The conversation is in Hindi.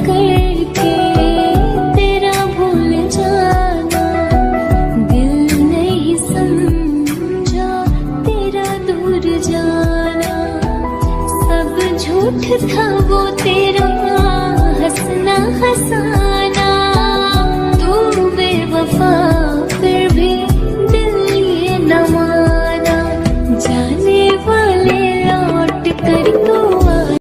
करके तेरा भूल जाना, दिल नहीं समझा तेरा दूर जाना। सब झूठ था वो तेरा हंसना हंसाना, तू बेवफा